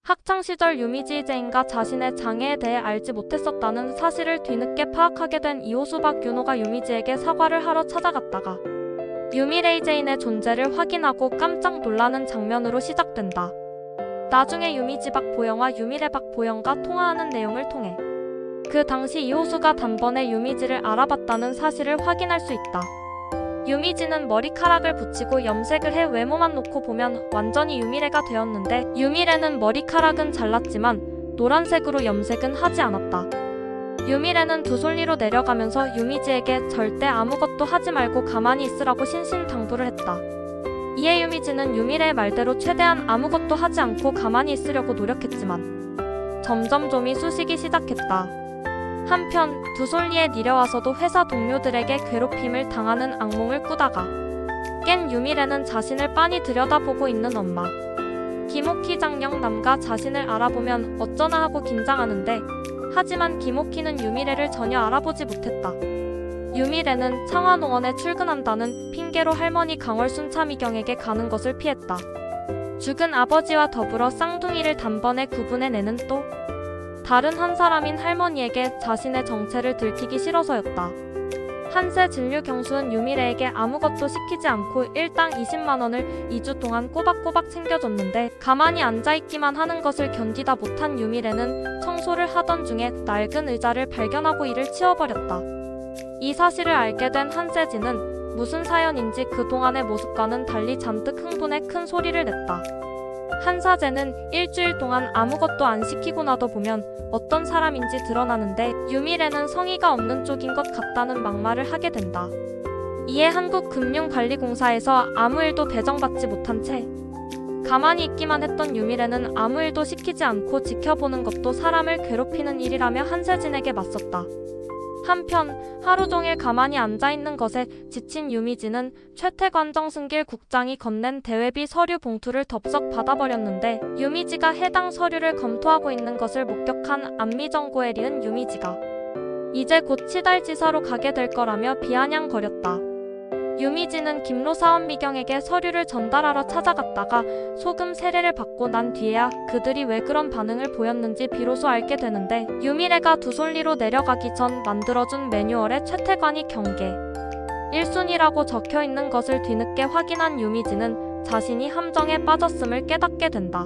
학창시절 유미지제인가 자신의 장애에 대해 알지 못했었다는 사실을 뒤늦게 파악하게 된 이호수 박윤호가 유미지에게 사과를 하러 찾아갔다가 유미레이제인의 존재를 확인하고 깜짝 놀라는 장면으로 시작된다. 나중에 유미지 박보영과 유미래 박보영과 통화하는 내용을 통해 그 당시 이호수가 단번에 유미지를 알아봤다는 사실을 확인할 수 있다. 유미지는 머리카락을 붙이고 염색을 해 외모만 놓고 보면 완전히 유미래가 되었는데 유미래는 머리카락은 잘랐지만 노란색으로 염색은 하지 않았다. 유미래는 두솔리로 내려가면서 유미지에게 절대 아무것도 하지 말고 가만히 있으라고 신신당부를 했다. 이에 유미지는 유미래의 말대로 최대한 아무것도 하지 않고 가만히 있으려고 노력했지만 점점 좀이 쑤시기 시작했다. 한편 두솔리에 내려와서도 회사 동료들에게 괴롭힘을 당하는 악몽을 꾸다가 깬 유미래는 자신을 빤히 들여다보고 있는 엄마 김옥희 장영남과 자신을 알아보면 어쩌나 하고 긴장하는데 하지만 김옥희는 유미래를 전혀 알아보지 못했다. 유미래는 창화농원에 출근한다는 핑계로 할머니 강월순 차미경에게 가는 것을 피했다. 죽은 아버지와 더불어 쌍둥이를 단번에 구분해내는 또 다른 한 사람인 할머니에게 자신의 정체를 들키기 싫어서였다. 한세 진류 경수는 유미래에게 아무것도 시키지 않고 일당 20만 원을 2주 동안 꼬박꼬박 챙겨줬는데 가만히 앉아있기만 하는 것을 견디다 못한 유미래는 청소를 하던 중에 낡은 의자를 발견하고 이를 치워버렸다. 이 사실을 알게 된 한세진은 무슨 사연인지 그동안의 모습과는 달리 잔뜩 흥분해 큰 소리를 냈다. 한사제는 일주일 동안 아무것도 안 시키고 나도 보면 어떤 사람인지 드러나는데 유미래는 성의가 없는 쪽인 것 같다는 막말을 하게 된다. 이에 한국금융관리공사에서 아무 일도 배정받지 못한 채 가만히 있기만 했던 유미래는 아무 일도 시키지 않고 지켜보는 것도 사람을 괴롭히는 일이라며 한세진에게 맞섰다. 한편 하루 종일 가만히 앉아있는 것에 지친 유미지는 최태관 정승길 국장이 건넨 대외비 서류 봉투를 덥석 받아버렸는데 유미지가 해당 서류를 검토하고 있는 것을 목격한 안미정고에 리은 유미지가 이제 곧 치달지사로 가게 될 거라며 비아냥거렸다. 유미지는 김로사원 미경에게 서류를 전달하러 찾아갔다가 소금 세례를 받고 난 뒤에야 그들이 왜 그런 반응을 보였는지 비로소 알게 되는데 유미래가 두솔리로 내려가기 전 만들어준 매뉴얼에 최태관이 경계 1순위라고 적혀있는 것을 뒤늦게 확인한 유미지는 자신이 함정에 빠졌음을 깨닫게 된다.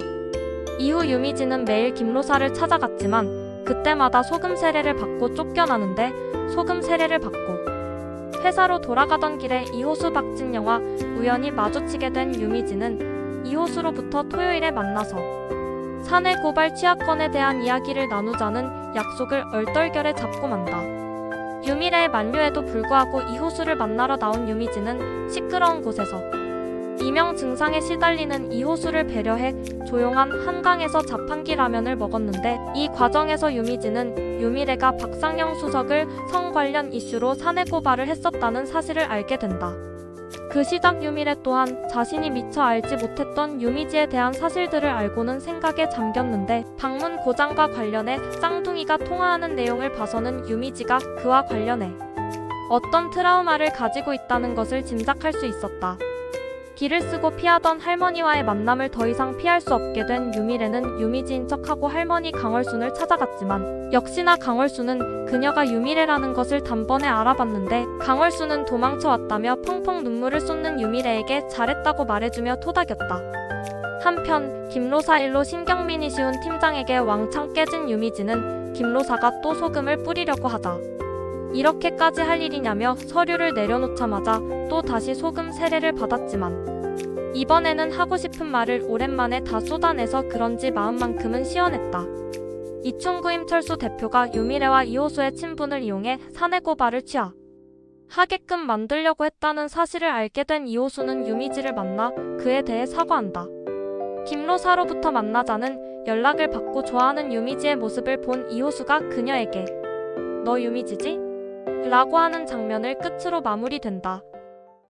이후 유미지는 매일 김로사를 찾아갔지만 그때마다 소금 세례를 받고 쫓겨나는데 소금 세례를 받고 회사로 돌아가던 길에 이호수 박진영과 우연히 마주치게 된 유미지는 이호수로부터 토요일에 만나서 사내 고발 취하권에 대한 이야기를 나누자는 약속을 얼떨결에 잡고 만다. 유미래의 만류에도 불구하고 이호수를 만나러 나온 유미지는 시끄러운 곳에서 이명 증상에 시달리는 이호수를 배려해 조용한 한강에서 자판기 라면을 먹었는데 이 과정에서 유미지는 유미래가 박상영 수석을 성 관련 이슈로 사내 고발을 했었다는 사실을 알게 된다. 그 시작 유미래 또한 자신이 미처 알지 못했던 유미지에 대한 사실들을 알고는 생각에 잠겼는데 방문 고장과 관련해 쌍둥이가 통화하는 내용을 봐서는 유미지가 그와 관련해 어떤 트라우마를 가지고 있다는 것을 짐작할 수 있었다. 길을 쓰고 피하던 할머니와의 만남을 더 이상 피할 수 없게 된 유미래는 유미지인 척하고 할머니 강월순을 찾아갔지만 역시나 강월순은 그녀가 유미래라는 것을 단번에 알아봤는데 강월순은 도망쳐왔다며 펑펑 눈물을 쏟는 유미래에게 잘했다고 말해주며 토닥였다. 한편 김로사 일로 신경민이 씌운 팀장에게 왕창 깨진 유미지는 김로사가 또 소금을 뿌리려고 하자 이렇게까지 할 일이냐며 서류를 내려놓자마자 또 다시 소금 세례를 받았지만 이번에는 하고 싶은 말을 오랜만에 다 쏟아내서 그런지 마음만큼은 시원했다. 이충구임철수 대표가 유미래와 이호수의 친분을 이용해 사내 고발을 하게끔 만들려고 했다는 사실을 알게 된 이호수는 유미지를 만나 그에 대해 사과한다. 김로사로부터 만나자는 연락을 받고 좋아하는 유미지의 모습을 본 이호수가 그녀에게 "너 유미지지?" 라고 하는 장면을 끝으로 마무리된다.